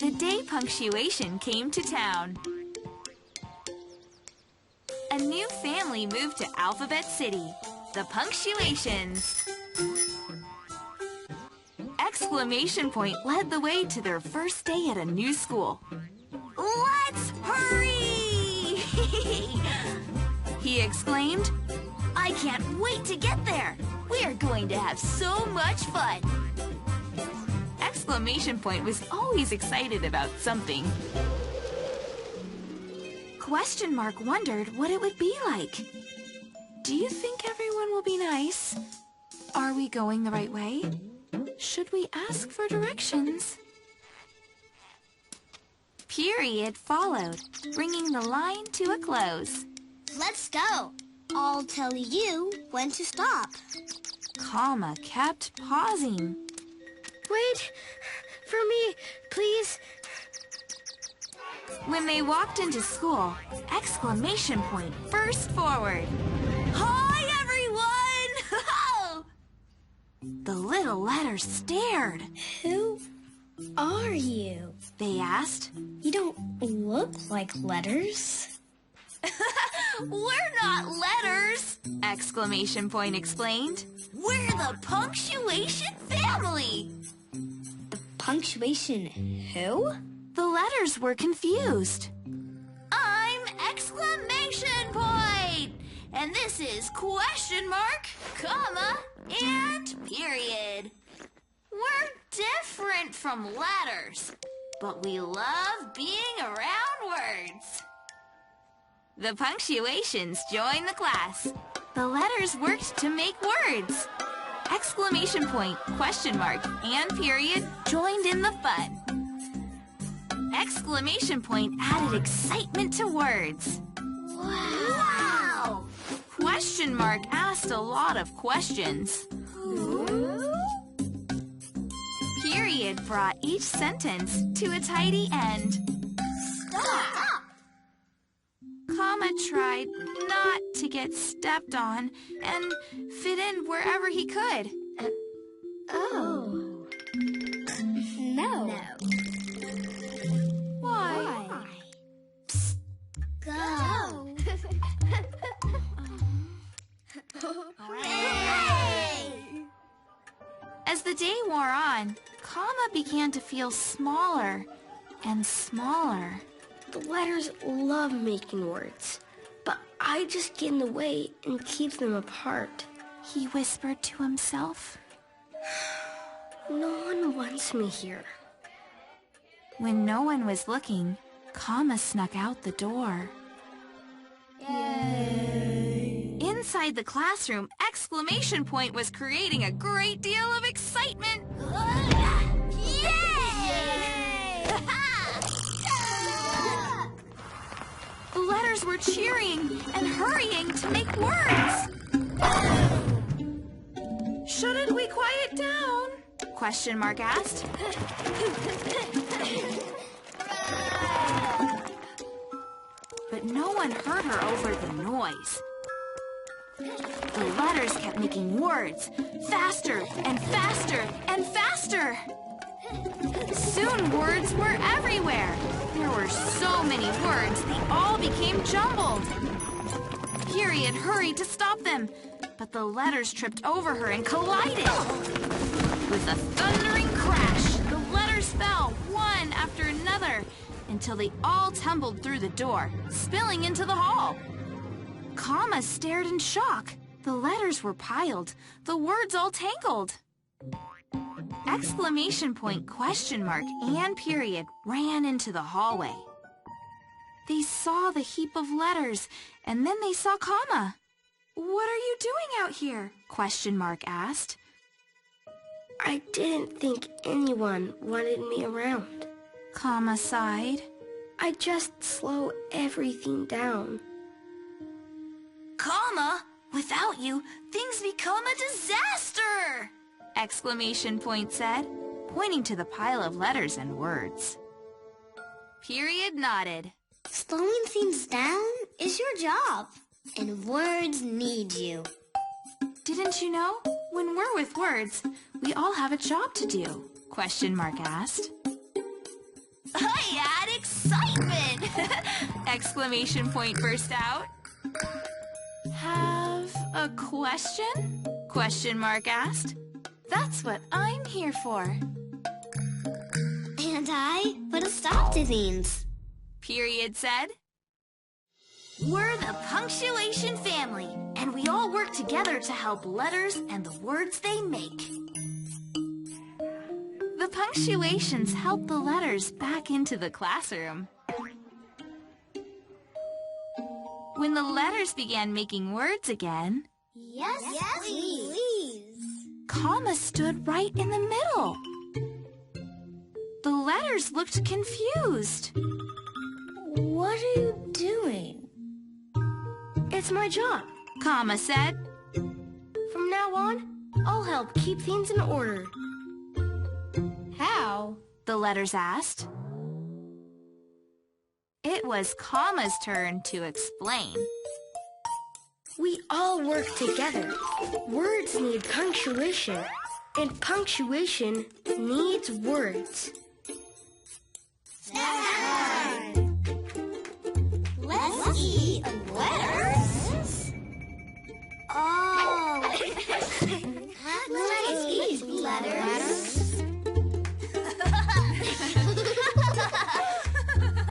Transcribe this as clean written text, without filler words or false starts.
The day Punctuation came to town. A new family moved to Alphabet City, the Punctuations. Exclamation Point led the way to their first day at a new school. "Let's hurry!" he exclaimed. "I can't wait to get there! We are going to have so much fun!" Exclamation Point was always excited about something. Question Mark wondered what it would be like. Do you think everyone will be nice? Are we going the right way? Should we ask for directions? Period followed, bringing the line to a close. Let's go. I'll tell you when to stop. Comma kept pausing. Wait for me, please. When they walked into school, Exclamation Point burst forward. "Hi, everyone!" The little letters stared. Who are you? They asked. You don't look like letters. "We're not letters," Exclamation Point explained. "We're the Punctuation family." The Punctuation who? The letters were confused. "I'm Exclamation Point, and this is question mark, comma, and period. We're different from letters, but we love being around words." The Punctuations joined the class. The letters worked to make words. Exclamation Point, question mark, and period joined in the fun. Exclamation Point added excitement to words. Wow! Question mark asked a lot of questions. Period brought each sentence to a tidy end. Stop! Comma tried not to get stepped on and fit in wherever he could. Oh. No. Why? Psst. Go. Hooray! As the day wore on, Comma began to feel smaller and smaller. The letters love making words, but I just get in the way and keep them apart. He whispered to himself. No one wants me here. When no one was looking, Comma snuck out the door. Yay! Inside the classroom, Exclamation Point was creating a great deal of excitement. Yay! The letters were cheering and hurrying to make words. "Shouldn't we quiet down?" Question mark asked. But no one heard her over the noise. The letters kept making words, faster and faster and faster. Soon words were everywhere. There were so many words, they all became jumbled. Period hurried to stop them, but the letters tripped over her and collided. With a thundering crash, the letters fell one after another until they all tumbled through the door, spilling into the hall. Comma stared in shock. The letters were piled, the words all tangled. Exclamation Point, question mark, and period ran into the hallway. They saw the heap of letters, and then they saw Comma. "What are you doing out here?" Question mark asked. I didn't think anyone wanted me around. Comma sighed. I just slow everything down. Comma, without you, things become a disaster! Exclamation Point said, pointing to the pile of letters and words. Period nodded. Slowing things down is your job, and words need you. Didn't you know? When we're with words, we all have a job to do, question mark asked. I had excitement! Exclamation point burst out. Have a question? Question mark asked. That's what I'm here for. And I put a stop to things. Period said. We're the Punctuation family, and we all work together to help letters and the words they make. The punctuations help the letters back into the classroom. When the letters began making words again, Yes, please. comma stood right in the middle. The letters looked confused. What are you doing? It's my job, Comma said. From now on, I'll help keep things in order. How? The letters asked. It was Comma's turn to explain. We all work together. Words need punctuation, and punctuation needs words. Let's eat letters. Oh. Let's eat letters.